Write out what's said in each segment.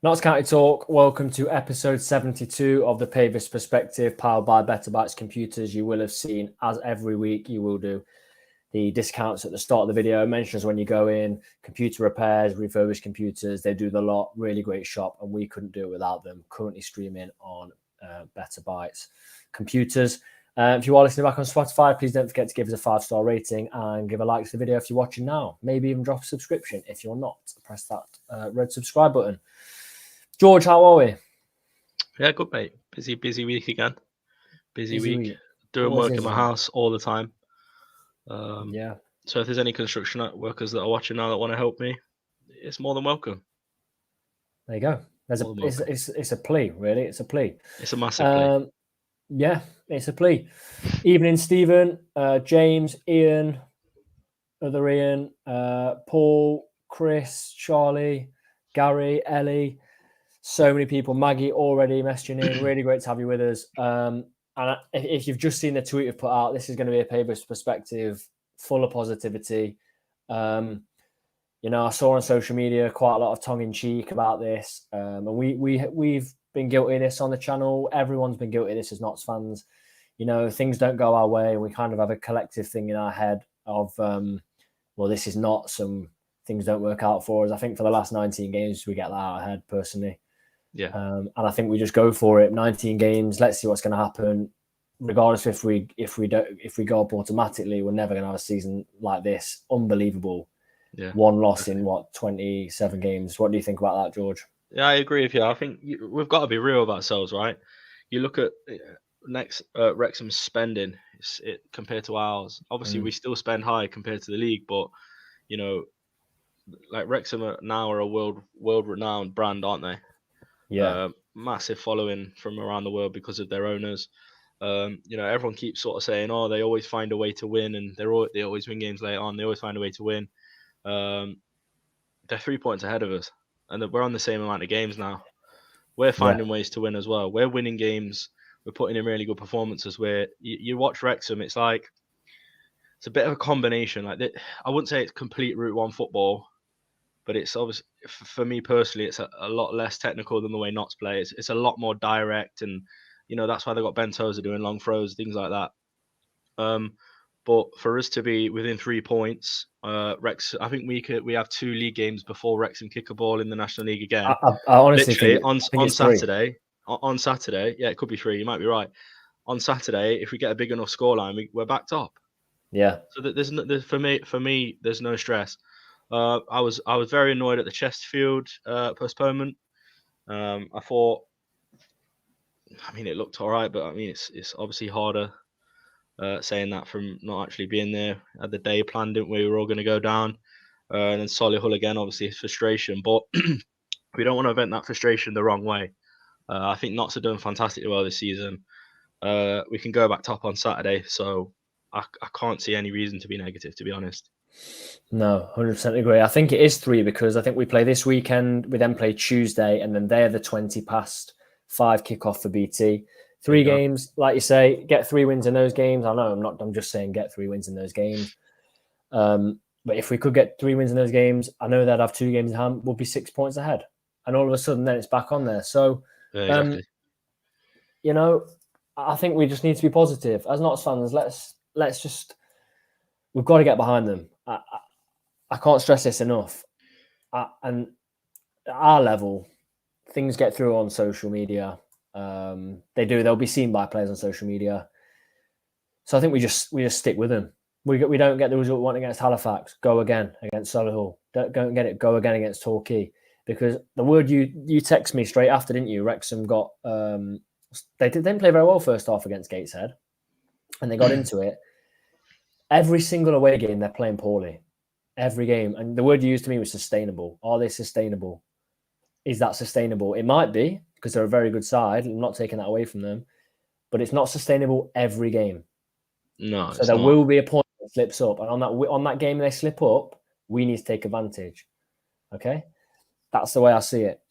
Notts County Talk, welcome to episode 72 of the Pavis Perspective, powered by Better Bytes Computers. You will have seen, as every week you will do, the discounts at the start of the video, mentions when you go in, computer repairs, refurbished computers, they do the lot, really great shop, and we couldn't do it without them. Currently streaming on Better Bytes Computers. If you are listening back on Spotify, please don't forget to give us a 5-star rating and give a like to the video if you're watching now. Maybe even drop a subscription. If you're not, press that red subscribe button. George, how are we? Yeah, good, mate. Busy week again. Busy week. Doing Always work in my house all the time. Yeah. So if there's any construction workers that are watching now that want to help me, it's more than welcome. There you go. It's a plea, really. It's a plea. It's a massive plea. Yeah, it's a plea. Evening, Stephen, James, Ian, other Ian, Paul, Chris, Charlie, Gary, Ellie. So many people. Maggie already messaging in. Really great to have you with us. And if you've just seen the tweet we've put out, this is going to be a Pavis Perspective full of positivity. I saw on social media quite a lot of tongue-in-cheek about this. And we've been guilty of this on the channel. Everyone's been guilty of this as Notts fans. Things don't go our way, and we kind of have a collective thing in our head of, this is not some things don't work out for us. I think for the last 19 games, we get that out of our head, personally. Yeah. And I think we just go for it. 19 games. Let's see what's going to happen. Regardless if we go up automatically, we're never going to have a season like this. Unbelievable. Yeah. One loss in 27 games. What do you think about that, George? Yeah, I agree with you. I think we've got to be real with ourselves, right? You look at Wrexham's spending compared to ours. Obviously, we still spend high compared to the league, but like Wrexham are a world-renowned brand, aren't they? Yeah. Massive following from around the world because of their owners. Everyone keeps sort of saying, "Oh, they always find a way to win, and they always win games late on. They always find a way to win." They're 3 points ahead of us, and we're on the same amount of games now. We're finding ways to win as well. We're winning games. We're putting in really good performances. Where you watch Wrexham, it's a bit of a combination. I wouldn't say it's complete Route 1 football, but it's obviously, for me personally, it's a lot less technical than the way Notts play. It's a lot more direct, and that's why they got Ben Tozer doing long throws, things like that. But for us to be within 3 points, Rex, I think we have 2 league games before Wrexham kick a ball in the National League again. I honestly literally think on Saturday. On Saturday, yeah, it could be 3. You might be right. On Saturday, if we get a big enough scoreline, we're back top. Yeah. So that for me, there's no stress. I was very annoyed at the Chesterfield postponement. I thought, it looked all right, but it's obviously harder saying that from not actually being there. At the day planned, didn't we? We were all going to go down, and then Solihull again. Obviously, it's frustration, but we don't want to vent that frustration the wrong way. I think Notts are doing fantastically well this season. We can go back top on Saturday, so I can't see any reason to be negative, to be honest. No, 100% agree. I think it is 3 because I think we play this weekend. We then play Tuesday, and then they're the 20 past 5 kickoff for BT. 3 games, like you say, get 3 wins in those games. I know I'm just saying get 3 wins in those games. But if we could get 3 wins in those games, I know they'd have 2 games in hand. We'll be 6 points ahead, and all of a sudden, then it's back on there. So, yeah, exactly. I think we just need to be positive as Notts fans. Let's just, we've got to get behind them. I can't stress this enough. And at our level, things get through on social media. They'll be seen by players on social media. So I think we just stick with them. We don't get the result we want against Halifax. Go again against Solihull. Don't get it. Go again against Torquay. Because the word you text me straight after, didn't you? Wrexham got they didn't play very well first half against Gateshead, and they got into it. Every single away game they're playing poorly. Every game, and the word you used to me was sustainable. Are they sustainable? Is that sustainable? It might be because they're a very good side. I'm not taking that away from them, but it's not sustainable every game. No, so there will be a point that slips up, and on that game they slip up, we need to take advantage. Okay, that's the way I see it.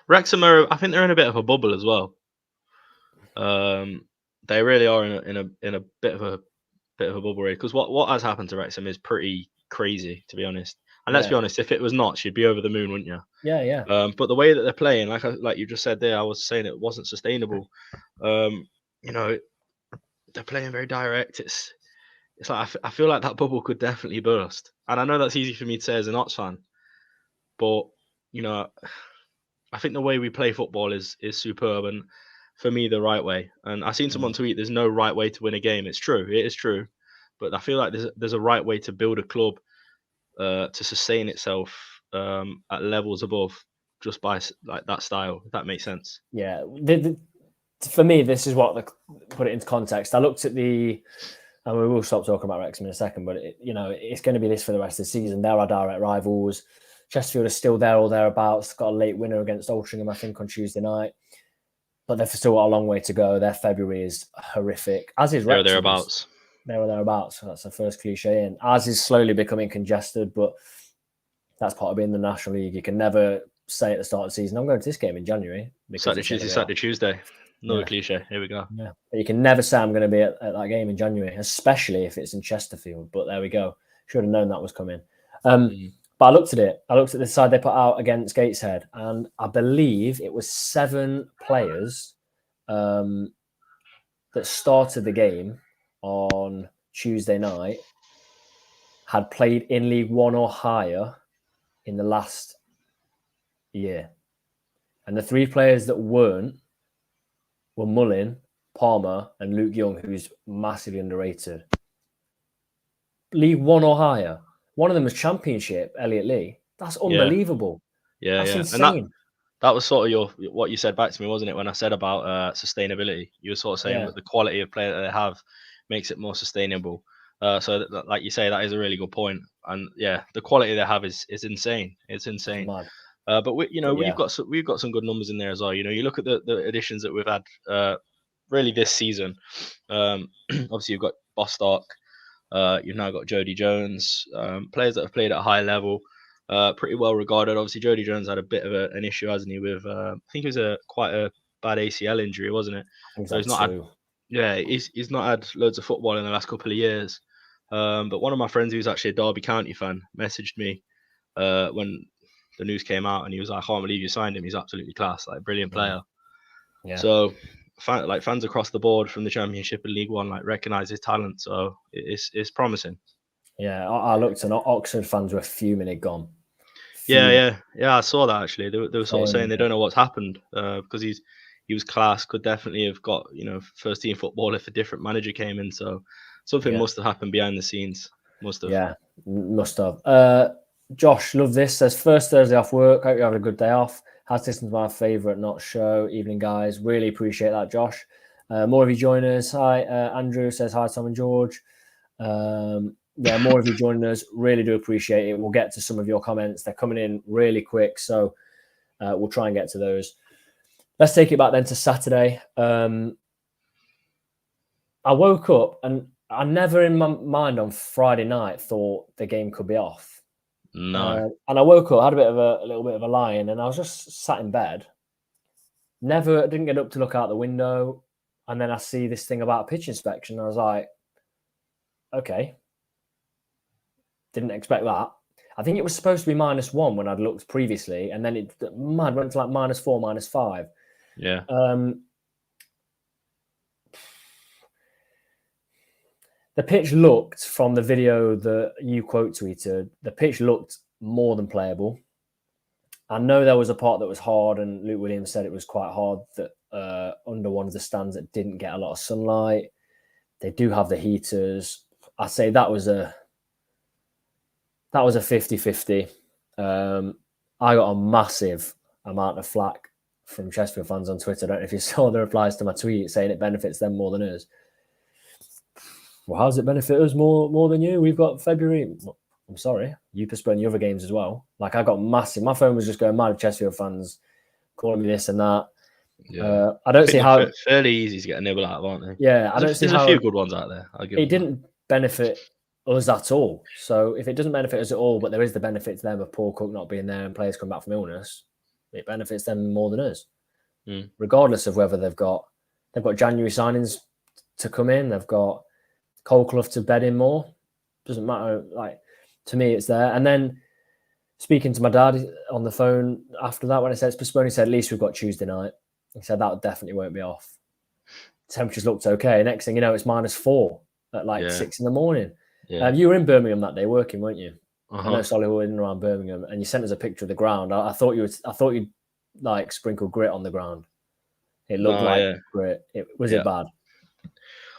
Wrexham I think they're in a bit of a bubble as well. They really are in a bit of a bubble, really, because what has happened to Wrexham is pretty crazy, to be honest. And let's be honest, if it was not, you'd be over the moon, wouldn't you? Yeah. But the way that they're playing, like you just said there, I was saying it wasn't sustainable. You know, they're playing very direct. It's like I feel like that bubble could definitely burst. And I know that's easy for me to say as an Ots fan, but you know, I think the way we play football is superb, and for me the right way. And I seen someone tweet, "There's no right way to win a game." It's true, it is true, but I feel like there's a right way to build a club to sustain itself at levels above just by like that style. If that makes sense. Yeah. For me, this is what put it into context. I looked at and we will stop talking about Wrexham in a second, but it's going to be this for the rest of the season. They're our direct rivals. Chesterfield is still there or thereabouts. Got a late winner against Altrincham, I think, on Tuesday night. But they've still got a long way to go. Their February is horrific, as is Wrexham. Thereabouts. There or thereabouts. So that's the first cliche. And ours is slowly becoming congested, but that's part of being in the National League. You can never say at the start of the season, I'm going to this game in January. Saturday, Tuesday. Another cliche. Here we go. Yeah. But you can never say I'm going to be at that game in January, especially if it's in Chesterfield. But there we go. Should have known that was coming. But I looked at it. I looked at the side they put out against Gateshead, and I believe it was 7 players that started the game on Tuesday night had played in League One or higher in the last year. And the 3 players that weren't were Mullin, Palmer, and Luke Young, who's massively underrated. League One or higher. One of them was Championship, Elliot Lee. That's unbelievable. Yeah, That's yeah. insane. And that was sort of what you said back to me, wasn't it? When I said about sustainability, you were sort of saying that the quality of player that they have makes it more sustainable. So, like you say, that is a really good point. And yeah, the quality they have is insane. It's insane. But we've got some good numbers in there as well. You know, you look at the additions that we've had really this season. Obviously, you've got Bostock. You've now got Jody Jones, players that have played at a high level, pretty well regarded. Obviously, Jody Jones had a bit of an issue, hasn't he? With I think it was quite a bad ACL injury, wasn't it? So he's not had, he's not had loads of football in the last couple of years. But one of my friends, who's actually a Derby County fan, messaged me when the news came out, and he was like, "I can't believe you signed him. He's absolutely class, like brilliant player." Yeah. So fans across the board from the Championship and League One recognise his talent, so it's promising. Yeah, I looked and Oxford fans were fuming he'd gone. Yeah, I saw that actually. They were sort of saying they don't know what's happened because he was class, could definitely have got first team football if a different manager came in. So something must have happened behind the scenes. Must have. Yeah, must have. Josh, love this. Says first Thursday off work. Hope you have a good day off. Has listened to my favourite not show. Evening, guys. Really appreciate that, Josh. More of you join us. Hi, Andrew says hi, Tom and George. More of you joining us. Really do appreciate it. We'll get to some of your comments. They're coming in really quick, so we'll try and get to those. Let's take it back then to Saturday. I woke up and I never in my mind on Friday night thought the game could be off. No. And I woke up, had a little bit of a lie-in, and I was just sat in bed. Didn't get up to look out the window. And then I see this thing about a pitch inspection. I was like, okay. Didn't expect that. I think it was supposed to be -1 when I'd looked previously. And then it went to like -4, -5. Yeah. The pitch looked, from the video that you quote tweeted, the pitch looked more than playable. I know there was a part that was hard, and Luke Williams said it was quite hard that under one of the stands that didn't get a lot of sunlight. They do have the heaters. I say that was a 50-50. I got a massive amount of flack from Chesterfield fans on Twitter. I don't know if you saw the replies to my tweet saying it benefits them more than us. Well, how does it benefit us more than you? We've got February. I'm sorry, you postponed your other games as well. Like, I got massive. My phone was just going mad with Chesterfield fans calling me this and that. Yeah, I don't see how. Fairly easy to get a nibble out of, aren't they? Yeah, I don't see how. There's a few good ones out there. It didn't benefit us at all. So if it doesn't benefit us at all, but there is the benefit to them of Paul Cook not being there and players come back from illness, it benefits them more than us. Regardless of whether they've got January signings to come in, they've got Cole Clough to bed in more. Doesn't matter. Like, to me, it's there. And then speaking to my dad on the phone after that, when I said it's postponed, he said, at least we've got Tuesday night. He said that definitely won't be off. Temperatures looked okay. Next thing you know, it's -4 at like 6 in the morning. Yeah. You were in Birmingham that day working, weren't you? I know Uh-huh. Solihull in and around Birmingham, and you sent us a picture of the ground. I thought you'd like sprinkle grit on the ground. It looked like grit. Was it bad?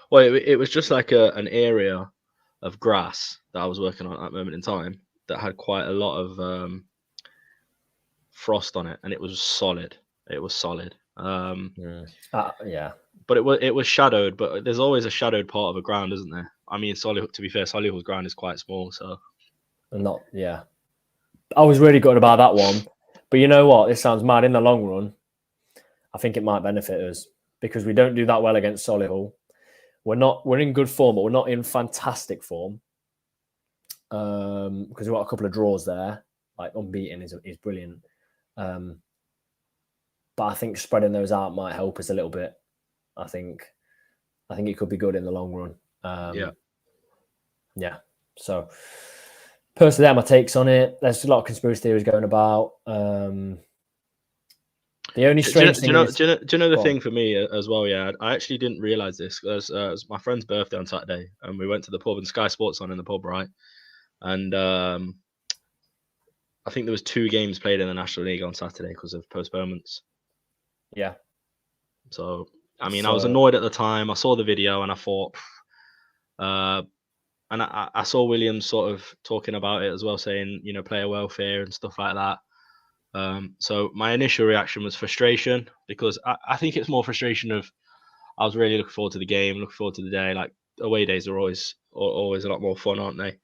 Well, it was just like an area of grass that I was working on at that moment in time that had quite a lot of frost on it, and it was solid. It was solid. Yeah. But it was shadowed. But there's always a shadowed part of a ground, isn't there? I mean, Solihull. To be fair, Solihull's ground is quite small, so. Not, yeah. I was really good about that one, but you know what? This sounds mad. In the long run, I think it might benefit us because we don't do that well against Solihull. We're in good form, but we're not in fantastic form. Because we've got a couple of draws there. Like unbeaten is brilliant. But I think spreading those out might help us a little bit. I think it could be good in the long run. Yeah. So personally, there are my takes on it. There's a lot of conspiracy theories going about. The only strange thing is, do you know the thing for me as well? Yeah, I actually didn't realize this because it was my friend's birthday on Saturday, and we went to the pub, and Sky Sports on in the pub, right? And I think there was 2 games played in the National League on Saturday because of postponements. Yeah. So I mean, I was annoyed at the time. I saw the video and I thought, and I saw Williams sort of talking about it as well, saying player welfare and stuff like that. So my initial reaction was frustration because I think it's more frustration of I was really looking forward to the game, looking forward to the day. Like away days are always a lot more fun, aren't they?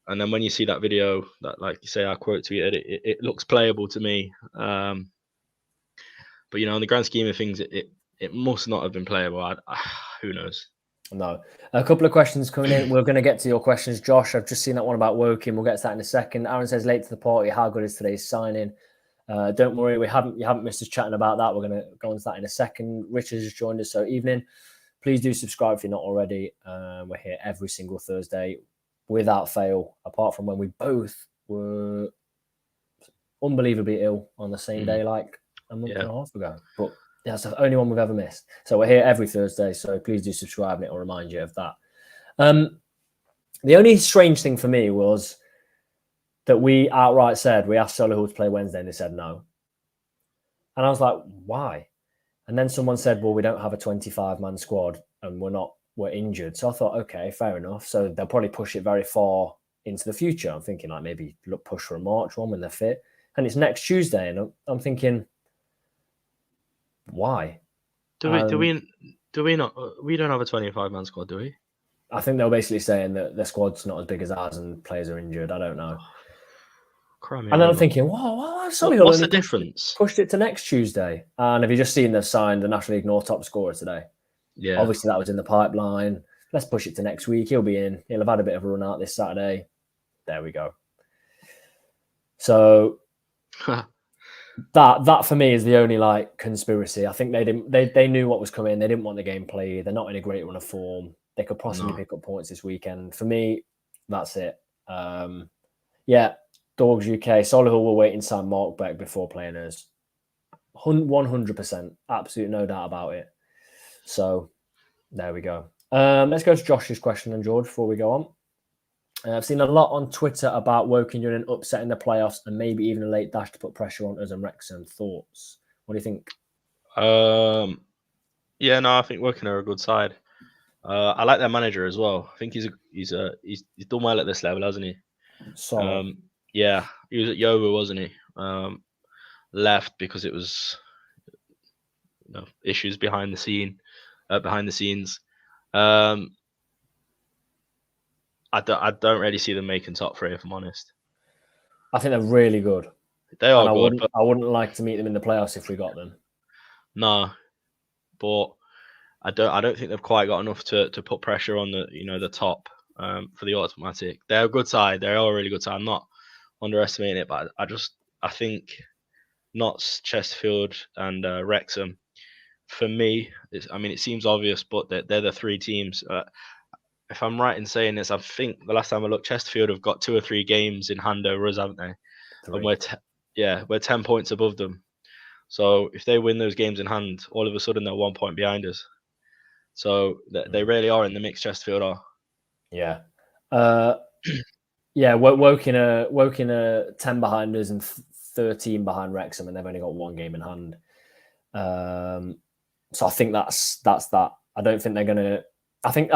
And then when you see that video that, like you say, I quote tweeted, it looks playable to me. But in the grand scheme of things, it must not have been playable. Who knows? No. A couple of questions coming in. We're going to get to your questions, Josh. I've just seen that one about Woking. We'll get to that in a second. Aaron says, late to the party. How good is today's signing? Don't worry, you haven't missed us chatting about that. We're going to go into that in a second. Richard has joined us. So evening. Please do subscribe if you're not already. We're here every single Thursday without fail, apart from when we both were unbelievably ill on the same day, like a month and a half ago. But that's the only one we've ever missed. So we're here every Thursday. So please do subscribe and it will remind you of that. The only strange thing for me was that we outright said we asked Solihull to play Wednesday and they said no. And I was like, why? And then someone said, well, we don't have a 25-man squad and we're injured. So I thought, okay, fair enough. So they'll probably push it very far into the future. I'm thinking like maybe push for a March one when they're fit. And it's next Tuesday. And I'm thinking, why? Do we not? We don't have a 25-man squad, do we? I think they're basically saying that their squad's not as big as ours and players are injured. I don't know. And then I'm thinking, what's the difference? Pushed it to next Tuesday. And have you just seen they've signed the National League North top scorer today? Yeah. Obviously, that was in the pipeline. Let's push it to next week. He'll be in. He'll have had a bit of a run out this Saturday. There we go. So that for me is the only conspiracy. I think they knew what was coming. They didn't want the game played. They're not in a great run of form. They could possibly pick up points this weekend. For me, that's it. Dogs UK. Solihull will wait and sign Mark Beck before playing us. 100%. Absolutely no doubt about it. So there we go. Let's go to Josh's question then, George, before we go on. I've seen a lot on Twitter about Woking doing an upset in the playoffs and maybe even a late dash to put pressure on us and Wrexham. Thoughts? What do you think? I think Woking are a good side. I like their manager as well. I think he's done well at this level, hasn't he? Solid. He was at Yeovil, wasn't he? Left because it was issues behind the scenes. I don't really see them making top 3, if I'm honest. I think they're really good. They are good. I wouldn't like to meet them in the playoffs if we got them. No, but I don't think they've quite got enough to put pressure on the top for the automatic. They're a good side. They are a really good side. I'm not underestimating it, but I think Notts, Chesterfield, and Wrexham. For me, it seems obvious, but they're the 3 teams if I'm right in saying this, I think the last time I looked, Chesterfield have got 2 or 3 games in hand over us, haven't they? 3. And we're 10 points above them. So if they win those games in hand, all of a sudden they're 1 point behind us. So they really are in the mix. Chesterfield are. Yeah. Yeah, Woking are 10 behind us and 13 behind Wrexham, and they've only got 1 game in hand. So I think that's that. I don't think they're gonna. I think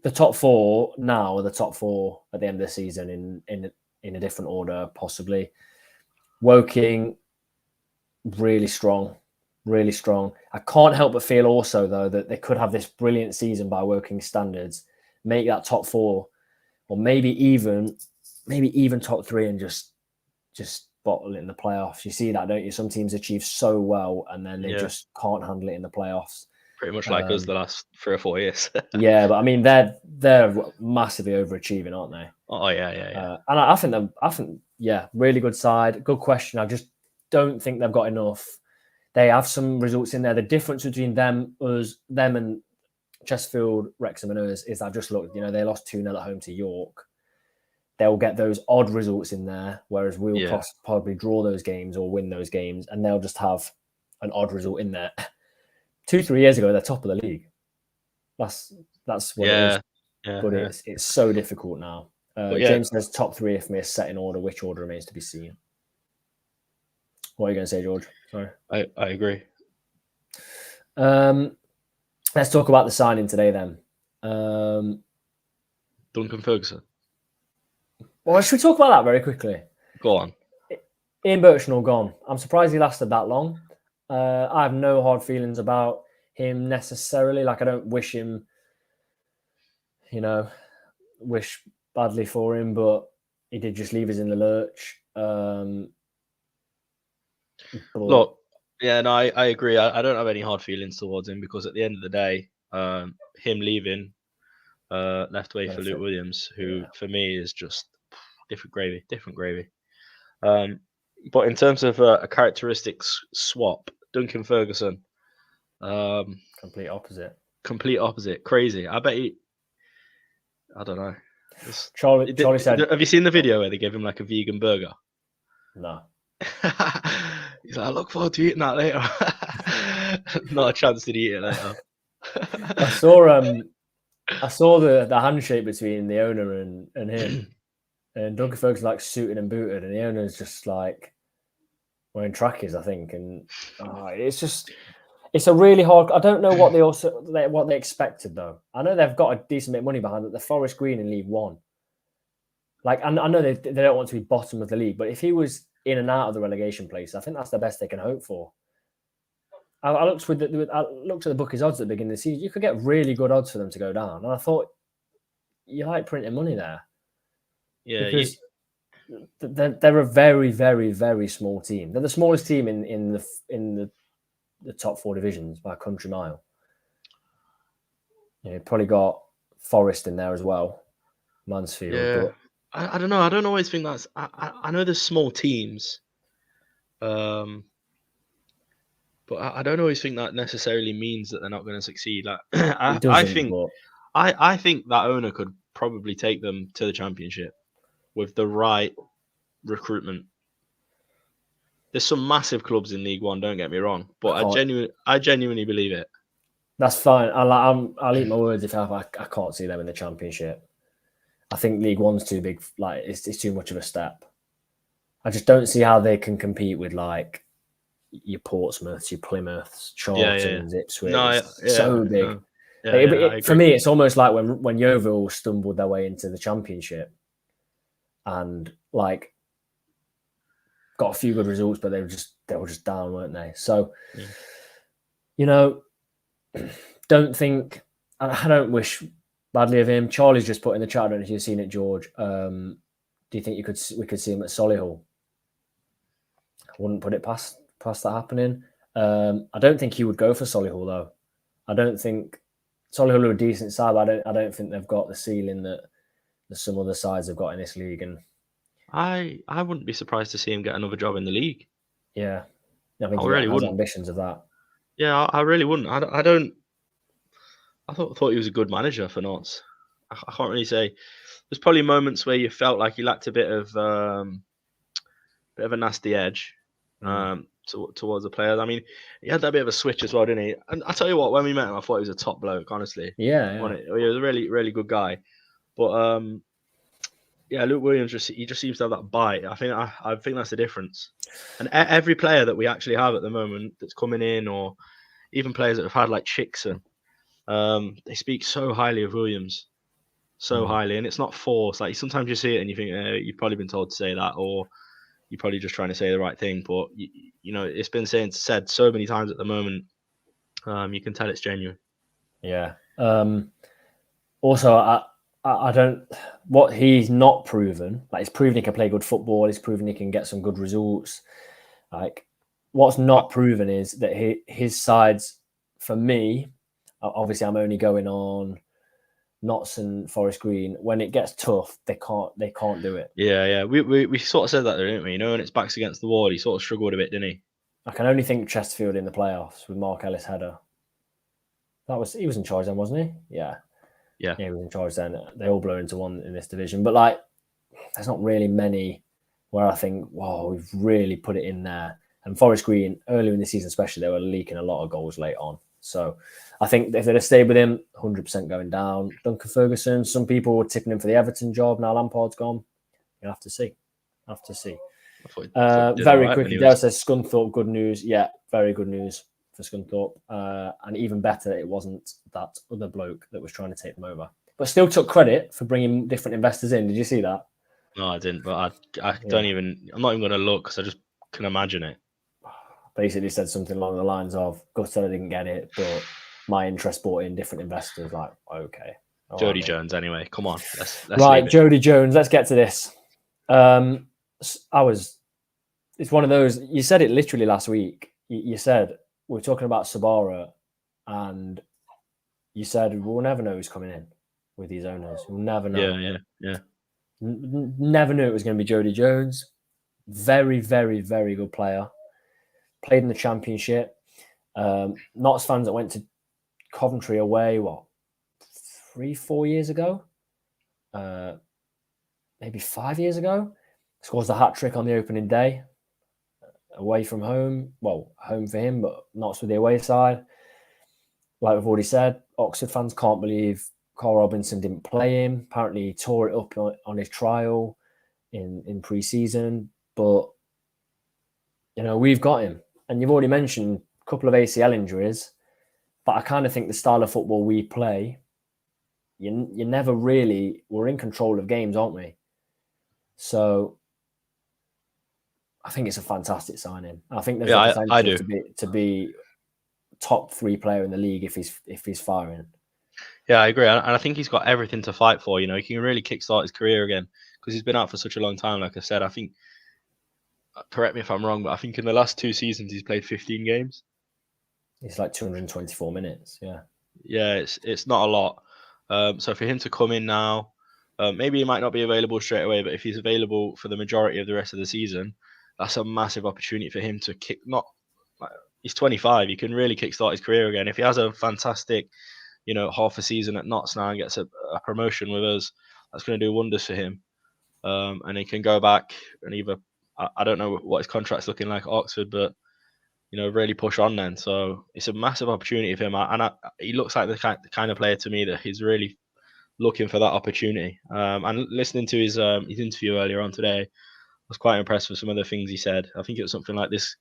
the top 4 now are the top 4 at the end of the season in a different order, possibly. Woking, really strong, really strong. I can't help but feel also though that they could have this brilliant season by Woking standards, make that top 4, or maybe even top 3 and just bottle it in the playoffs. You see that, don't you? Some teams achieve so well and then they just can't handle it in the playoffs. Pretty much like us the last 3 or 4 years. Yeah, but I mean they're massively overachieving, aren't they? Oh yeah. And I think really good side. Good question. I just don't think they've got enough. They have some results in there. The difference between them and Chesterfield, Wrexham and us is I just looked, they lost 2-0 at home to York. They'll get those odd results in there, whereas we'll probably draw those games or win those games, and they'll just have an odd result in there. 2-3 years ago, they're top of the league. That's what it is. But it's so difficult now. James says top 3 if missed, set in order. Which order remains to be seen? What are you going to say, George? Sorry. I agree. Let's talk about the signing today then. Duncan Ferguson. Well, should we talk about that very quickly? Go on. Ian Birchnell gone. I'm surprised he lasted that long. I have no hard feelings about him necessarily. Like, I don't wish him, wish badly for him, but he did just leave us in the lurch. Look, I agree. I don't have any hard feelings towards him because at the end of the day, him leaving left way for Luke Williams, who for me is just different gravy. But in terms of a characteristics swap, Duncan Ferguson, complete opposite. Crazy. I bet I don't know. Charlie said, have you seen the video where they gave him like a vegan burger? No. He's like, I look forward to eating that later. Not a chance to eat it later. I saw the handshake between the owner and him, and Duncan Ferguson like suited and booted, and the owner's just like wearing trackies, I think, and it's a really hard. I don't know what they expected though. I know they've got a decent bit of money behind it. The Forest Green in League One. Like, I know they don't want to be bottom of the league, but if he was in and out of the relegation place, I think that's the best they can hope for. I looked at the bookies odds at the beginning of the season. You could get really good odds for them to go down, and I thought you like printing money there. Yeah, because they're a very, very, very small team. They're the smallest team in the top 4 divisions by a country mile. Probably got Forest in there as well, Mansfield. Yeah. But I don't know. I don't always think that's. I know there's small teams, but I don't always think that necessarily means that they're not going to succeed. Like I think that owner could probably take them to the Championship with the right recruitment. There's some massive clubs in League One. Don't get me wrong, but I genuinely believe it. That's fine. I'll eat my words if I can't see them in the Championship. I think League One's too big. Like, it's too much of a step. I just don't see how they can compete with like your Portsmouths, your Plymouths, Charltons, Ipswich. So big. For me, it's almost like when Yeovil stumbled their way into the Championship and like got a few good results, but they were just down, weren't they? So, I don't wish badly of him. Charlie's just put in the chat. I don't know if you've seen it, George. Do you think we could see him at Solihull? I wouldn't put it past that happening. I don't think he would go for Solihull though. I don't think Solihull are a decent side, but I don't think they've got the ceiling that some other sides have got in this league. And I wouldn't be surprised to see him get another job in the league. Yeah, I think he really has ambitions of that. Yeah, I really wouldn't. I thought he was a good manager for Notts. I can't really say. There's probably moments where you felt like he lacked a bit of a nasty edge towards the players. I mean, he had that bit of a switch as well, didn't he? And I tell you what, when we met him, I thought he was a top bloke. Honestly, Yeah. He was a really, really good guy. But yeah, Luke Williams just seems to have that bite. I think that's the difference. And every player that we actually have at the moment that's coming in, or even players that have had like Chickson, they speak so highly of Williams, so highly, and it's not forced. Like sometimes you see it and you think you've probably been told to say that, or you're probably just trying to say the right thing. But you know, it's been said so many times at the moment. You can tell it's genuine. Yeah. Also, I don't. What he's not proven, like he's proven he can play good football. He's proven he can get some good results. Like what's not proven is that his sides, for me, obviously I'm only going on Notts and Forest Green. When it gets tough, they can't do it. Yeah. We sort of said that, didn't we? You know, when it's backs against the wall, he sort of struggled a bit, didn't he? I can only think Chesterfield in the playoffs with Mark Ellis header. He was in charge then, wasn't he? Yeah, he was in charge then. They all blow into one in this division, but like, there's not really many where I think, wow, we've really put it in there. And Forest Green, earlier in the season especially, they were leaking a lot of goals late on. So I think if they'd have stayed with him, 100% going down. Duncan Ferguson, some people were tipping him for the Everton job. Now Lampard's gone. You'll have to see. Very quickly, Dale says Scunthorpe, good news. Yeah, very good news for Scunthorpe. And even better, it wasn't that other bloke that was trying to take them over. But still took credit for bringing different investors in. Did you see that? No, I didn't. But I don't even. I'm not even going to look because I just can imagine it. Basically said something along the lines of, "Gutted I didn't get it, but my interest brought in different investors." Like, okay, Jody Jones. Anyway, come on. Let's right, Jody Jones. Let's get to this. It's one of those. You said it literally last week. You said we're talking about Sabara, and you said we'll never know who's coming in with these owners. We'll never know. Yeah. Never knew it was going to be Jody Jones. Very, very, very good player. Played in the Championship. Notts fans that went to Coventry away, 3-4 years ago? Maybe 5 years ago? Scores the hat-trick on the opening day. Away from home. Well, home for him, but Notts with the away side. Like we've already said, Oxford fans can't believe Carl Robinson didn't play him. Apparently he tore it up on his trial in pre-season. But, we've got him. And you've already mentioned a couple of ACL injuries, but I kind of think the style of football we play, you never really, we're in control of games, aren't we? So I think it's a fantastic signing. I think there's a potential to be top 3 player in the league if he's firing. Yeah, I agree. And I think he's got everything to fight for. He can really kickstart his career again because he's been out for such a long time. Like I said, I think, correct me if I'm wrong, but I think in the last 2 seasons he's played 15 games. It's like 224 minutes. Yeah, it's not a lot. So for him to come in now, maybe he might not be available straight away, but if he's available for the majority of the rest of the season, that's a massive opportunity for him to kick. He's 25. He can really kickstart his career again. If he has a fantastic, half a season at Notts now and gets a promotion with us, that's going to do wonders for him. And he can go back and either, I don't know what his contract's looking like at Oxford, but really push on then. So it's a massive opportunity for him, and he looks like the kind of player to me that he's really looking for that opportunity. And listening to his interview earlier on today, I was quite impressed with some of the things he said. I think it was something like this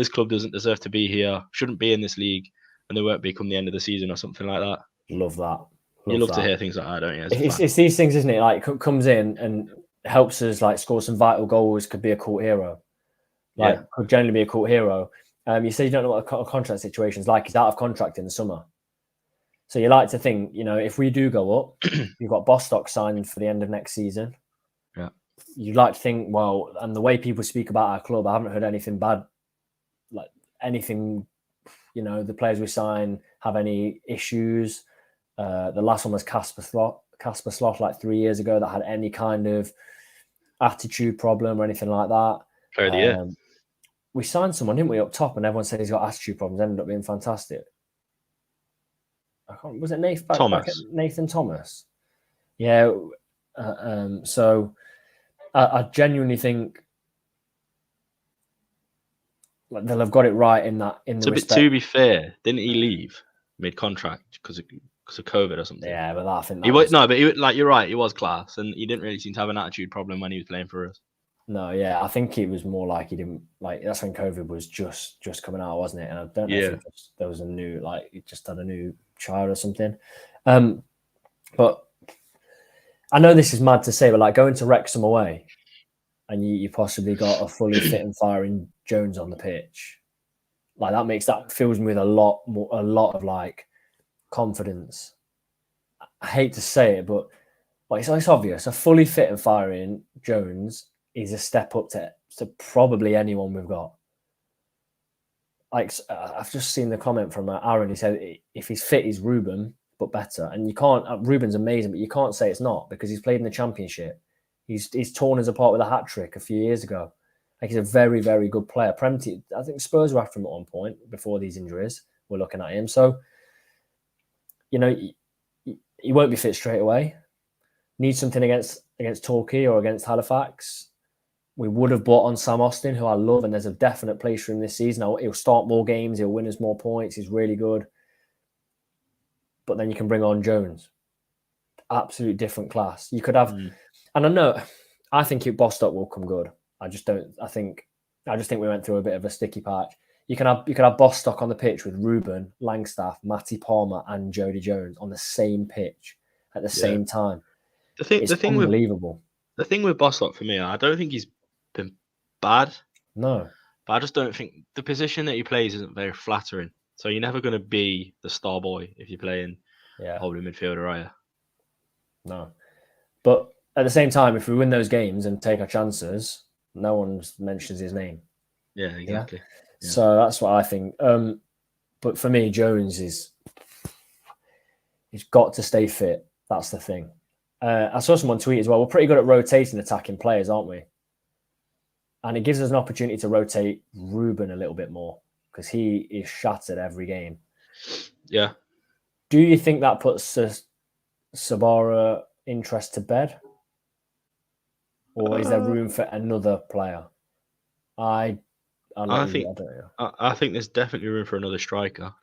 club doesn't deserve to be here, shouldn't be in this league, and they won't be come the end of the season or something like that. Love that. You love to hear things like that, don't you? It's these things, isn't it? Like comes in and helps us like score some vital goals, could be a cult hero. Could generally be a cult hero. You say you don't know what a contract situation is like. He's out of contract in the summer. So you like to think, if we do go up, you've got Bostock signed for the end of next season. Yeah. You'd like to think, well, and the way people speak about our club, I haven't heard anything bad, like anything, the players we sign have any issues. The last one was Casper Sloth like 3 years ago that had any kind of attitude problem or anything like that. Player of the year. We signed someone, didn't we, up top, and everyone said he's got attitude problems. Ended up being fantastic. Was it Nathan Thomas? Yeah. So I genuinely think they'll have got it right in that respect. To be fair, didn't he leave mid-contract because of COVID or something? Yeah, but I think He that was was no, but you're right. He was class, and he didn't really seem to have an attitude problem when he was playing for us. no. Yeah, I think it was more like he didn't like. That's when COVID was just coming out, wasn't it? And I don't know if there was a new he just had a new child or something. But I know this is mad to say, but like going to Wrexham away, and you possibly got a fully fit and firing Jones on the pitch, like that fills me with a lot of like confidence. I hate to say it, but it's obvious. A fully fit and firing Jones is a step up to probably anyone we've got. Like I've just seen the comment from Aaron. He said if he's fit, he's Ruben, but better. And you can't. Ruben's amazing, but you can't say it's not because he's played in the Championship. He's torn us apart with a hat trick a few years ago. Like he's a very, very good player. I think Spurs were after him at one point before these injuries. We're looking at him, so he won't be fit straight away. Need something against Torquay or against Halifax. We would have bought on Sam Austin, who I love, and there's a definite place for him this season. He'll start more games. He'll win us more points. He's really good. But then you can bring on Jones. Absolute different class. You could have, and I think Bostock will come good. I just think we went through a bit of a sticky patch. You could have Bostock on the pitch with Ruben, Langstaff, Matty Palmer, and Jody Jones on the same pitch at the same time. It's unbelievable. The thing with Bostock for me, I don't think he's been bad. No. But I just don't think the position that he plays isn't very flattering. So you're never going to be the star boy if you're playing holding midfielder, are you? No. But at the same time, if we win those games and take our chances, no one mentions his name. Yeah, exactly. Yeah? So that's what I think. But for me, Jones he's got to stay fit. That's the thing. I saw someone tweet as well. We're pretty good at rotating attacking players, aren't we? And it gives us an opportunity to rotate Ruben a little bit more because he is shattered every game. Yeah. Do you think that puts Sabara interest to bed? Or is there room for another player? I think there's definitely room for another striker.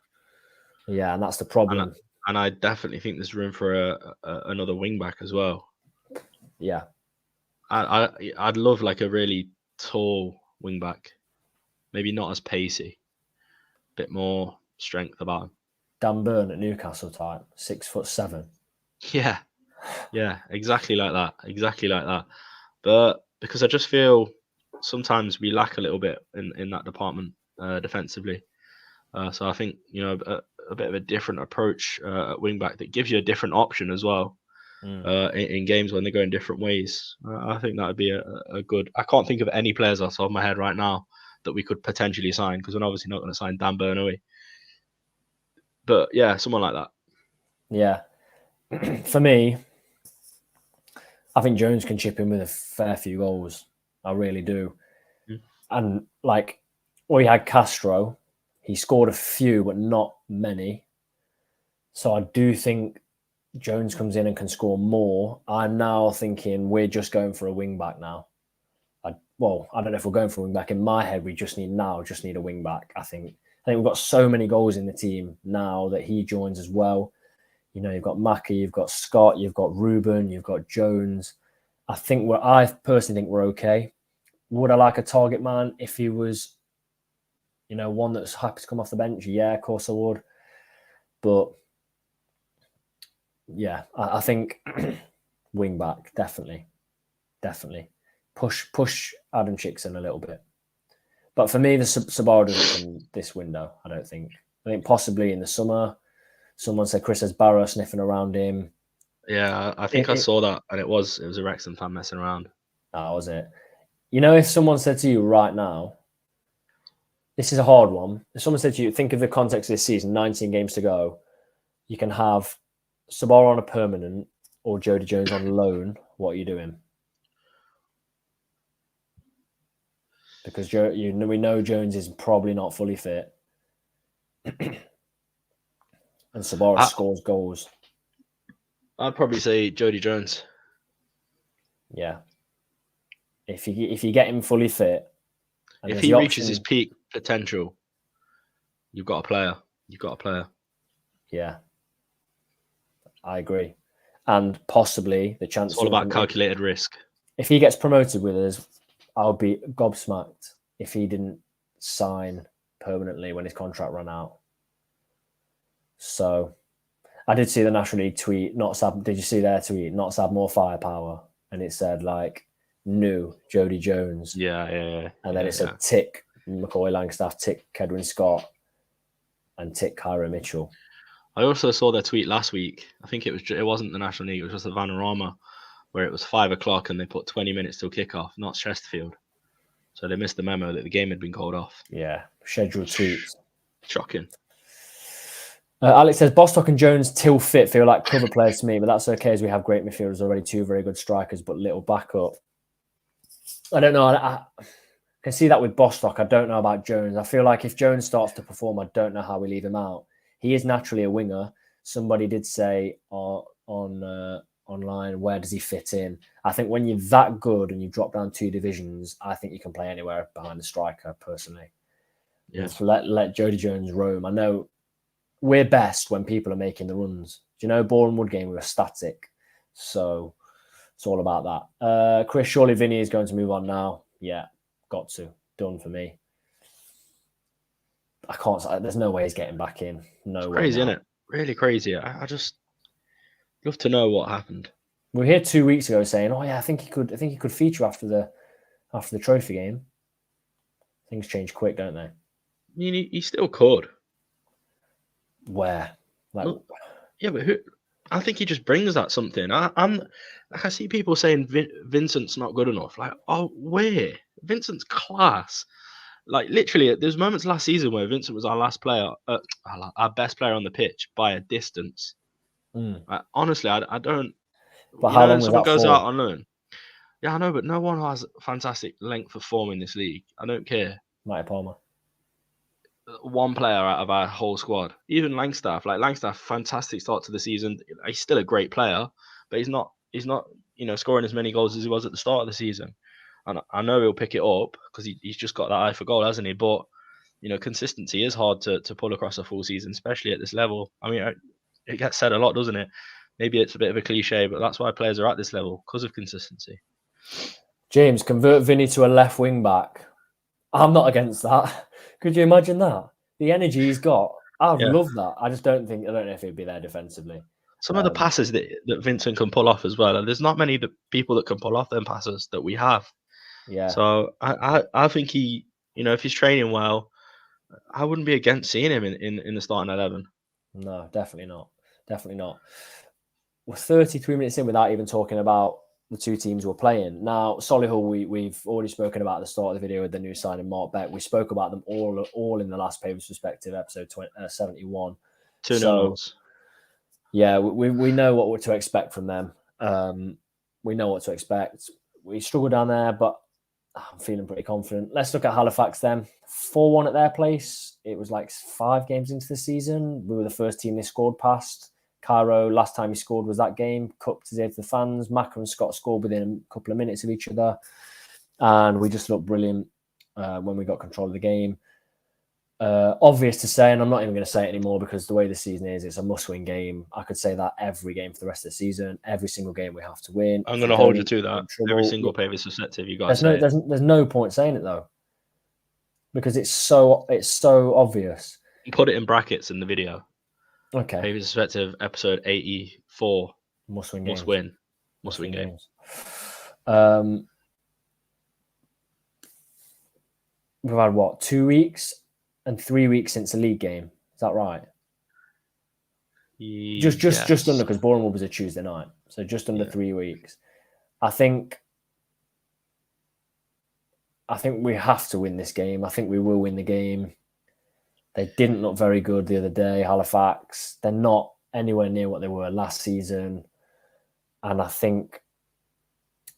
Yeah, and that's the problem. And I definitely think there's room for another wing back as well. Yeah. I'd love like a really tall wing back, maybe not as pacey, bit more strength about him. Dan Burn at Newcastle type, 6'7". Yeah, exactly like that. But because I just feel sometimes we lack a little bit in that department defensively. So I think a bit of a different approach at wing back that gives you a different option as well. In games when they're going different ways. I think that would be a good. I can't think of any players off the top of my head right now that we could potentially sign because we're obviously not going to sign Dan Burn, are we? But yeah, someone like that. Yeah. For me, I think Jones can chip in with a fair few goals. I really do. And like, we had Castro. He scored a few, but not many. So I do think Jones comes in and can score more. I'm now thinking we're just going for a wing back now. I don't know if we're going for a wing back. In my head, we just need a wing back. I think we've got so many goals in the team now that he joins as well. You've got Mackie, you've got Scott, you've got Ruben, you've got Jones. I personally think we're okay. Would I like a target man if he was, one that's happy to come off the bench? Yeah, of course I would. But yeah, I think wing back, definitely. Push Adam Chickson a little bit. But for me, the Sabara doesn't come this window, I don't think. I think possibly in the summer. Someone said Chris has Barrow sniffing around him. Yeah, I think I saw that, and it was a Wrexham fan messing around. Oh, was it? If someone said to you right now, this is a hard one. If someone said to you, think of the context of this season, 19 games to go, you can have Sabara on a permanent or Jody Jones on loan. What are you doing? Because we know Jones is probably not fully fit. And Sabara scores goals. I'd probably say Jody Jones. Yeah. If you get him fully fit, and If there's he the reaches option, his peak potential, you've got a player. You've got a player. yeah, I agree. And possibly the chance It's all about calculated risk. if he gets promoted with us, I'll be gobsmacked if he didn't sign permanently when his contract ran out. So I did see the National League tweet. Not Sab. Did you see their tweet? Not Sab more firepower, and it said like new Jody Jones. Yeah. And then it said tick McCoy Langstaff, tick Kedwin Scott, and tick Kyra Mitchell. I also saw their tweet last week. I think it wasn't the National League. It was just the Vanarama, where it was 5 o'clock and they put 20 minutes till kickoff, not Chesterfield. So they missed the memo that the game had been called off. Yeah, scheduled tweets. Shocking. Alex says Bostock and Jones till fit feel like cover players to me, but that's okay as we have great midfielders already, 2 very good strikers, but little backup. I don't know. I can see that with Bostock. I don't know about Jones. I feel like if Jones starts to perform, I don't know how we leave him out. He is naturally a winger. Somebody did say online, where does he fit in? I think when you're that good and you drop down 2 divisions, I think you can play anywhere behind the striker, personally. Yeah. Let Jody Jones roam. I know we're best when people are making the runs. Do you know, Bournemouth game, we were static. So it's all about that. Chris, surely Vinny is going to move on now. Yeah, got to. Done for me. I can't. There's no way he's getting back in. No way. Crazy, isn't it? Really crazy. I just love to know what happened. We were here 2 weeks ago saying, "Oh yeah, I think he could feature after the trophy game." Things change quick, don't they? I mean, he still could. Where? Yeah, but who? I think he just brings that something. I see people saying Vincent's not good enough. Like, oh, where? Vincent's class. Like, literally, there's moments last season where Vincent was our last player, our best player on the pitch by a distance. Like, honestly, I don't. But how long was someone that goes for? out on loan. Yeah, I know, but no one has fantastic length of form in this league. I don't care. Matty Palmer. One player out of our whole squad. Even Langstaff, fantastic start to the season. He's still a great player, but he's not scoring as many goals as he was at the start of the season. And I know he'll pick it up because he's just got that eye for goal, hasn't he? But consistency is hard to pull across a full season, especially at this level. I mean, it gets said a lot, doesn't it? Maybe it's a bit of a cliche, but that's why players are at this level, because of consistency. James, convert Vinny to a left wing back. I'm not against that. Could you imagine that? The energy he's got. I'd love that. I don't know if he'd be there defensively. Some of the passes that Vincent can pull off as well, and there's not many people that can pull off them passes that we have. Yeah. So I think he, if he's training well, I wouldn't be against seeing him in the starting 11. No, definitely not. Definitely not. We're 33 minutes in without even talking about the 2 teams we're playing. Now, Solihull, we've already spoken about at the start of the video with the new signing Mark Beck. We spoke about them all in the last Pavis Perspective episode 71. 2-0 notes. Yeah, we know what to expect from them. We know what to expect. We struggled down there, but I'm feeling pretty confident. Let's look at Halifax then. 4-1 at their place. It was like 5 games into the season. We were the first team they scored past. Cairo, last time he scored was that game. Cup to the fans. Macca and Scott scored within a couple of minutes of each other. And we just looked brilliant when we got control of the game. Obvious to say, and I'm not even going to say it anymore because the way the season is, it's a must-win game. I could say that every game for the rest of the season. Every single game we have to win. I'm going to hold you to that. Every single Pavis Perspective, you got to say it. There's no point saying it though, because it's so obvious. Put it in brackets in the video. Okay. Pavis Perspective, episode 84. Must win games. Must win games. We've had 2 weeks and 3 weeks since the league game. Is that right? Just under, because Bournemouth was a Tuesday night, so just under 3 weeks. I think we have to win this game. I think we will win the game. They didn't look very good the other day, Halifax. They're not anywhere near what they were last season. And I think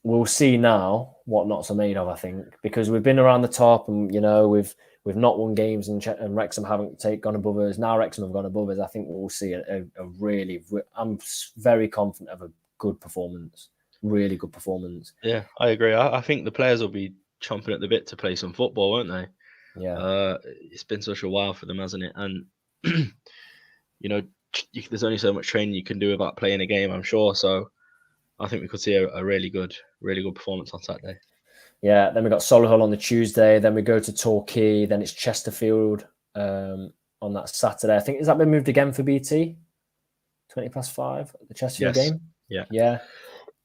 we'll see now what knots are made of, I think, because we've been around the top and, we've we've not won games and Wrexham haven't gone above us. Now Wrexham have gone above us. I think we'll see a really. I'm very confident of a good performance. Really good performance. Yeah, I agree. I think the players will be chomping at the bit to play some football, won't they? Yeah. It's been such a while for them, hasn't it? And there's only so much training you can do about playing a game, I'm sure. So I think we could see a really good performance on Saturday. Yeah. Then we got Solihull on the Tuesday. Then we go to Torquay. Then it's Chesterfield on that Saturday. I think has that been moved again for BT? 5:20, the Chesterfield game. Yeah.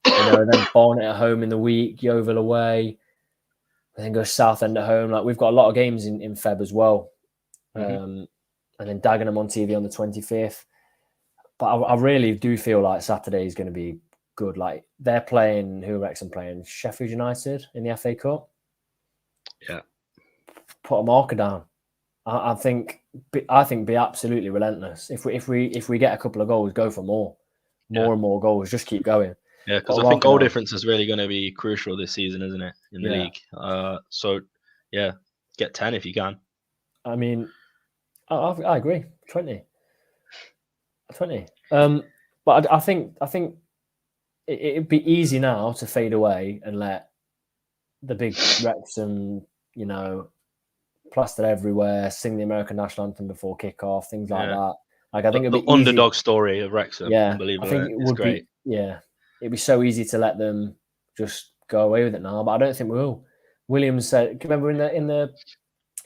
Then Barnet at home in the week, Yeovil away, and then go Southend at home. Like we've got a lot of games in Feb as well. And then Dagenham on TV on the 25th. But I really do feel like Saturday is going to be good. Like they're playing, who are Wrexham playing? Sheffield United in the FA Cup. Yeah. Put a marker down. I think be absolutely relentless. If we get a couple of goals, go for more and more goals. Just keep going. Yeah, because I think goal difference is really going to be crucial this season, isn't it, in the league? So, yeah, get 10 if you can. I mean, I agree. 20. But I think it'd be easy now to fade away and let the big Wrexham, plastered everywhere, sing the American national anthem before kickoff, things like that. Like I think it'd be underdog story of Wrexham. Yeah, unbelievable. I think it would be. Yeah, it'd be so easy to let them just go away with it now, but I don't think we will. Williams said, remember it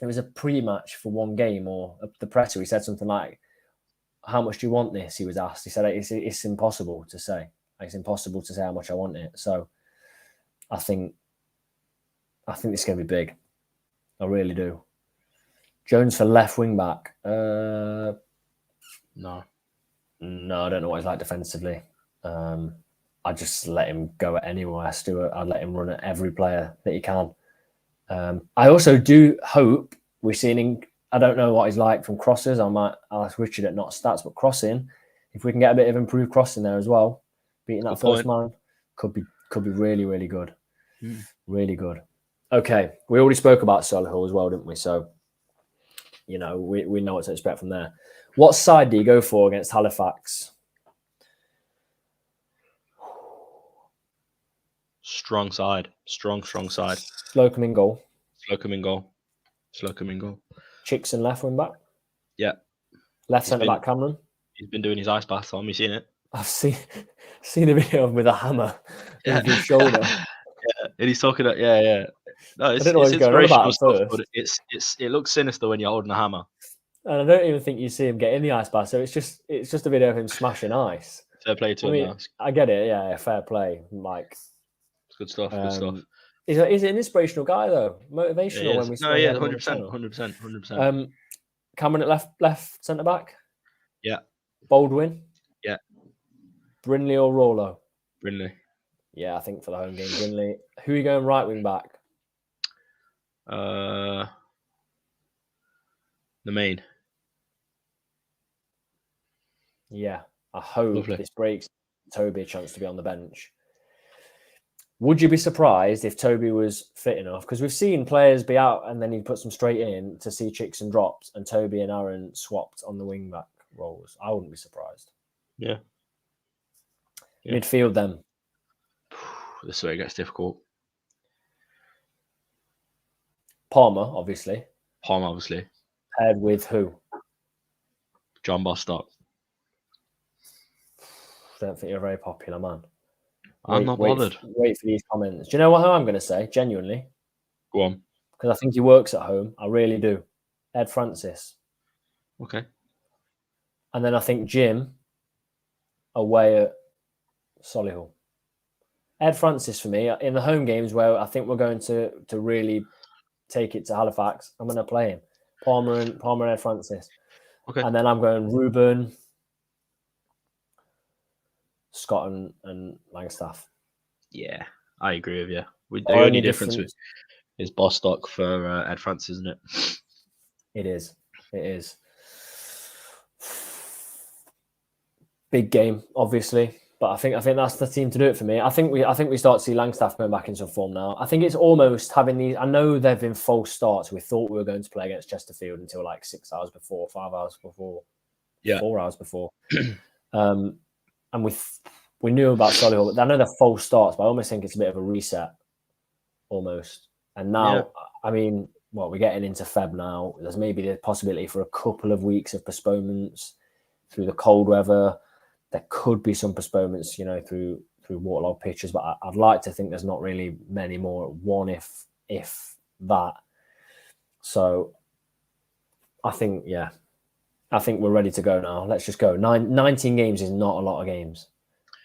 was a pre-match for one game or the presser. He said something like, "How much do you want this?" He was asked. He said, "It's impossible to say. It's impossible to say how much I want it." So, I think this is going to be big. I really do. Jones for left wing back. No, I don't know what he's like defensively. I just let him go at anywhere, Stuart. I'd let him run at every player that he can. I also do hope we're seeing. I don't know what he's like from crosses. I'll ask Richard at Not Stats, but crossing, if we can get a bit of improved crossing there as well, beating that first man could be really, really good. Really good. Okay, we already spoke about Solihull as well, didn't we? So, we know what to expect from there. What side do you go for against Halifax? Strong side. Strong side. Slocum in goal. Slocum in goal. Chickson left wing back. Yeah. Left centre back Cameron. He's been doing his ice bath on. You seen it? I've seen a video of him with a hammer in his shoulder. Yeah, and he's talking about No, it's inspirational stuff, but it looks sinister when you're holding a hammer. And I don't even think you see him get in the ice bath. So it's just a video of him smashing ice. Fair play to him. I get it. Yeah, fair play. Like, it's good stuff. Good stuff. He's an inspirational guy though. Motivational when we. 100%. Cameron at left centre back. Yeah. Baldwin. Yeah. Brinley or Rollo. Brinley. Yeah, I think for the home game, Brinley. Who are you going right wing back? The main. Yeah, I hope this breaks Toby a chance to be on the bench. Would you be surprised if Toby was fit enough? Because we've seen players be out and then he puts them straight in to see Chickson dropped and Toby and Aaron swapped on the wing back roles. I wouldn't be surprised. Yeah. Midfield then. This is where it gets difficult. Palmer, obviously. Paired with who? John Bostock. I don't think you're a very popular man. I'm not bothered. Wait for these comments. Do you know what I'm going to say? Genuinely. Go on. Because I think he works at home. I really do. Ed Francis. Okay. And then I think Jim away at Solihull. Ed Francis for me in the home games where I think we're going to really take it to Halifax. I'm going to play him. Palmer and Ed Francis. Okay. And then I'm going Ruben, Scott and Langstaff. Yeah, I agree with you. The only difference is Bostock for Ed Francis, isn't it? It is. Big game, obviously. But I think that's the team to do it for me. I think we start to see Langstaff going back into form now. I think it's almost having these. I know they've been false starts. We thought we were going to play against Chesterfield until like 6 hours before, 5 hours before, 4 hours before. And we knew about Solihull, but I know they're false starts. But I almost think it's a bit of a reset, almost. And now, I mean, we're getting into Feb now. There's maybe the possibility for a couple of weeks of postponements through the cold weather. There could be some postponements, through waterlogged pitches, but I'd like to think there's not really many more. One, if that. So, I think we're ready to go now. Let's just go. 19 games is not a lot of games.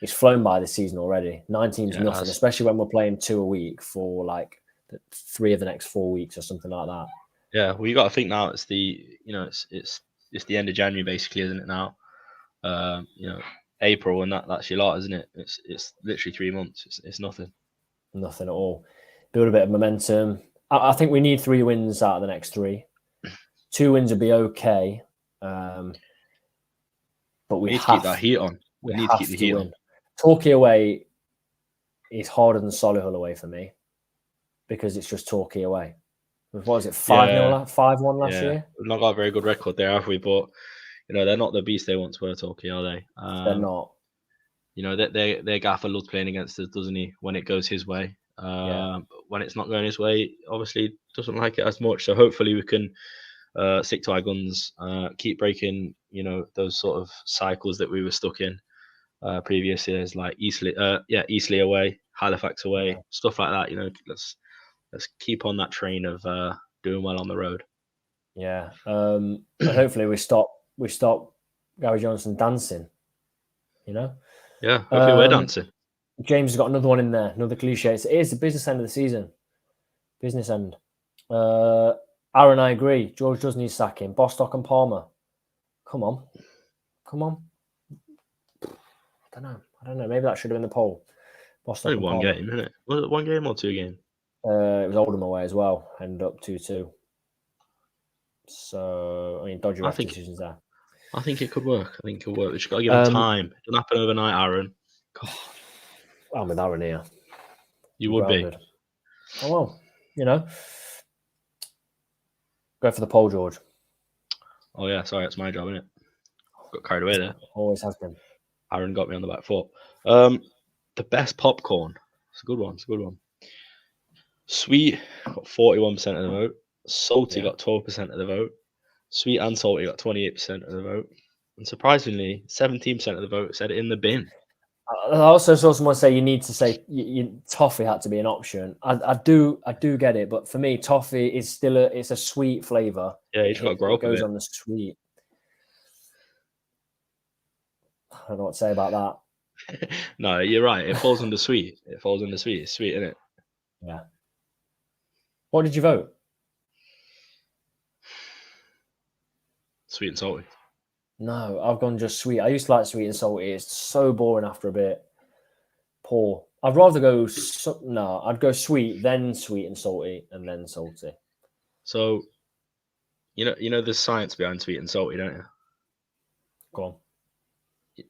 It's flown by this season already. 19 is nothing, especially when we're playing 2 a week for like 3 of the next 4 weeks or something like that. Yeah, well, you got to think now. It's it's the end of January basically, isn't it now? April, and that's your lot, isn't it? It's literally 3 months. It's nothing. Nothing at all. Build a bit of momentum. I think we need 3 wins out of the next 3. 2 wins would be okay. But we need to keep that heat on. We need to keep the heat on. Torquay away is harder than Solihull away for me because it's just Torquay away. What was it, 5-0, 5-1 last year? We've not got a very good record there, have we? But they're not the beast they once were, Torquay, are they? They're not. Their gaffer loves playing against us, doesn't he? When it goes his way. But when it's not going his way, obviously doesn't like it as much. So hopefully we can stick to our guns, keep breaking, those sort of cycles that we were stuck in previous years, like Eastleigh away, Halifax away, stuff like that. Let's keep on that train of doing well on the road. Yeah, and hopefully we stop Gary Johnson dancing. Yeah, hopefully we're dancing. James has got another one in there, another cliche. It is the business end of the season. Business end. Aaron, I agree. George does need sacking. Bostock and Palmer. Come on. I don't know. Maybe that should have been the poll. Bostock only one game, isn't it? Was it 1 game or 2 games? It was Oldham away as well. Ended up 2-2. So, I mean, dodgy ref decisions there. I think it could work. We just got to give him time. It doesn't happen overnight, Aaron. God. I'm with Aaron here. You would be. Oh, well, Go for the poll, George. Oh, yeah. Sorry, it's my job, isn't it? Got carried away there. Always has been. Aaron got me on the back foot. The best popcorn. It's a good one. Sweet got 41% of the vote. Salty got 12% of the vote. Sweet and salty got 28% of the vote. And surprisingly, 17% of the vote said in the bin. I also saw someone say you need to say toffee had to be an option. I do get it, but for me, toffee is still it's a sweet flavour. Yeah, you just got to grow up. It goes on the sweet. I don't know what to say about that. No, you're right. It falls under sweet. It's sweet, isn't it? Yeah. What did you vote? Sweet and salty. No, I've gone just sweet. I used to like sweet and salty. It's so boring after a bit. Poor. I'd rather go... I'd go sweet, then sweet and salty, and then salty. So, you know the science behind sweet and salty, don't you? Go on.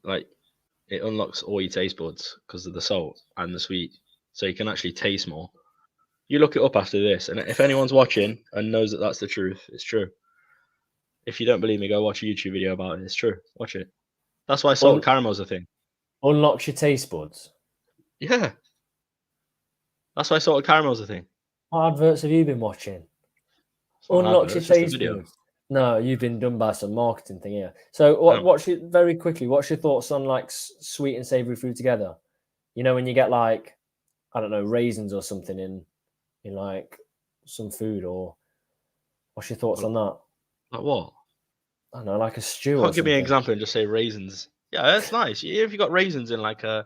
Like, it unlocks all your taste buds because of the salt and the sweet. So you can actually taste more. You look it up after this, and if anyone's watching and knows that that's the truth, it's true. If you don't believe me, go watch a YouTube video about it. It's true. Watch it. That's why salt and caramel's a thing. Unlocks your taste buds? Yeah. That's why salt and caramel's a thing. What adverts have you been watching? Unlocks your taste buds? No, you've been done by some marketing thing here. So very quickly, what's your thoughts on like sweet and savoury food together? When you get like, I don't know, raisins or something in like some food, or what's your thoughts on that? Like what? I don't know, like a stew. Can't give me an example and just say raisins. Yeah, that's nice. If you got raisins in like a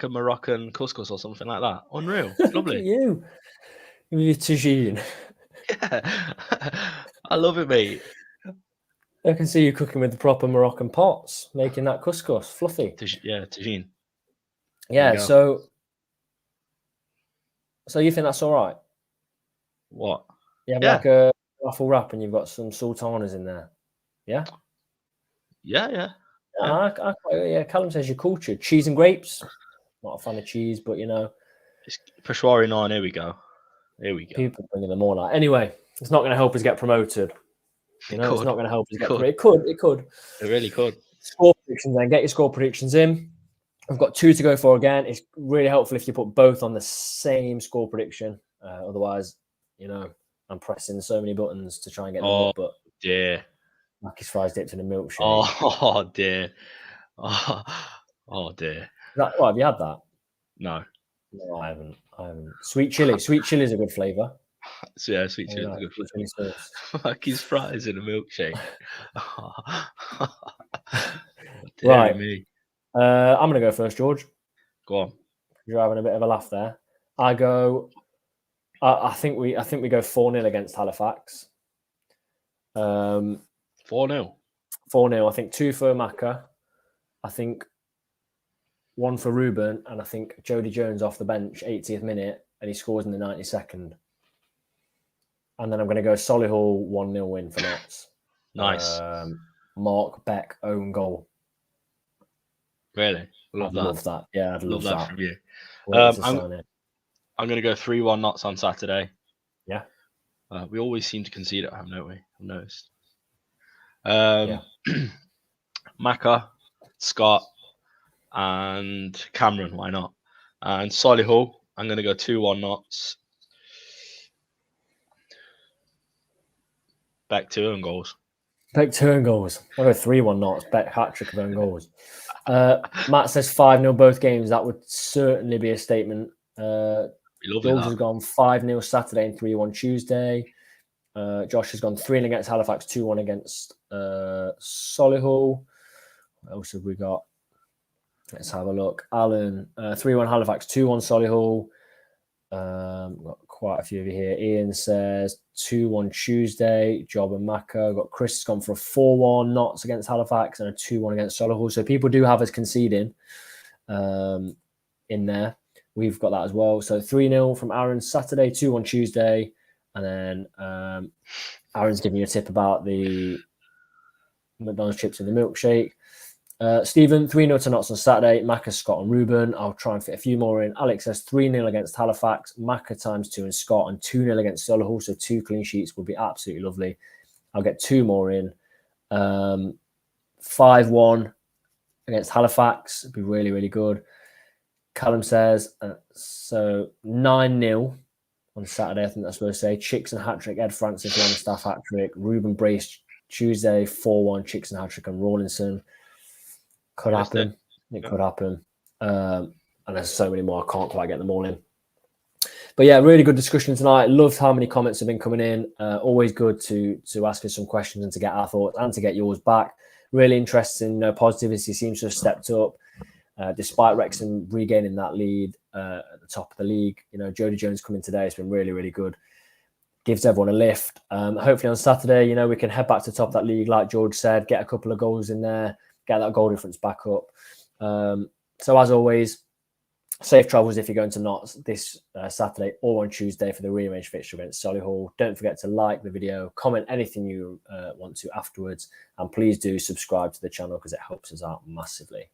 Moroccan couscous or something like that, unreal, lovely. Look at you, with your tagine. Yeah, I love it, mate. I can see you cooking with the proper Moroccan pots, making that couscous fluffy. Tagine. Yeah, so you think that's all right? What? You have like a waffle wrap and you've got some sultanas in there. Yeah? Yeah. Yeah, Callum says you're cultured. Cheese and grapes. Not a fan of cheese, but It's Peshwari 9. Here we go. People bringing them all out. Anyway, it's not going to help us get promoted. It's not going to help us get promoted. It could. It really could. Score predictions then. Get your score predictions in. I've got 2 to go for again. It's really helpful if you put both on the same score prediction. Otherwise, I'm pressing so many buttons to try and get them up. But dear. Mackie's fries dipped in a milkshake. Oh dear. Oh dear. Have you had that? No. No, I haven't. Sweet chili. Sweet chili is a good flavour. Yeah, sweet chili is a good flavour. Mackie's fries in a milkshake. Right. Me. I'm going to go first, George. Go on. You're having a bit of a laugh there. I go. I think we go 4-0 against Halifax. 4-0. 4-0. I think 2 for Macca. I think 1 for Ruben, and I think Jody Jones off the bench, 80th minute, and he scores in the 92nd. And then I'm going to go Solihull 1-0 win for Notts. Nice. Mark Beck own goal. Really? Love that. Yeah, I'd love that from you. I'm going to go 3-1 Notts on Saturday. Yeah. We always seem to concede at home, don't we? I've noticed. Macca, Scott, and Cameron, why not? And Solihull, I'm going to go 2-1 Notts. Beck 2 own goals. Beck 2 own goals. I'll go 3-1 Notts. Beck hat-trick of own goals. Matt says 5-0 both games. That would certainly be a statement. George has gone 5-0 Saturday and 3-1 Tuesday. Josh has gone 3-0 against Halifax, 2-1 against Solihull. What else have we got? Let's have a look. Alan, 3-1 Halifax, 2-1 Solihull. Got quite a few of you here. Ian says 2-1 Tuesday. Job and Macca. Got Chris has gone for a 4-1 Notts against Halifax and a 2-1 against Solihull. So people do have us conceding in there. We've got that as well. So 3-0 from Aaron Saturday, 2-1 Tuesday. And then Aaron's giving you a tip about the McDonald's chips in the milkshake. Stephen, 3-0 to Notts on Saturday. Macca, Scott and Ruben. I'll try and fit a few more in. Alex says 3-0 against Halifax. Macca times 2 and Scott, and 2-0 against Solihull. So 2 clean sheets would be absolutely lovely. I'll get 2 more in. 5-1 against Halifax. It'd be really, really good. Callum says, so 9-0 on Saturday, I think that's supposed to say. Chicks and hat-trick, Ed Francis, Longstaff hat-trick. Ruben Brace, Tuesday, 4-1, Chicks and hat-trick, and Rawlinson. Could happen. It could happen. And there's so many more. I can't quite get them all in. But yeah, really good discussion tonight. Loved how many comments have been coming in. Always good to ask us some questions and to get our thoughts and to get yours back. Really interesting. Positivity seems to have stepped up. Despite Wrexham regaining that lead at the top of the league, Jody Jones coming today has been really, really good. Gives everyone a lift. Hopefully on Saturday, we can head back to the top of that league, like George said, get a couple of goals in there, get that goal difference back up. So as always, safe travels if you're going to Notts this Saturday or on Tuesday for the rearranged fixture against Solihull. Don't forget to like the video, comment anything you want to afterwards, and please do subscribe to the channel because it helps us out massively.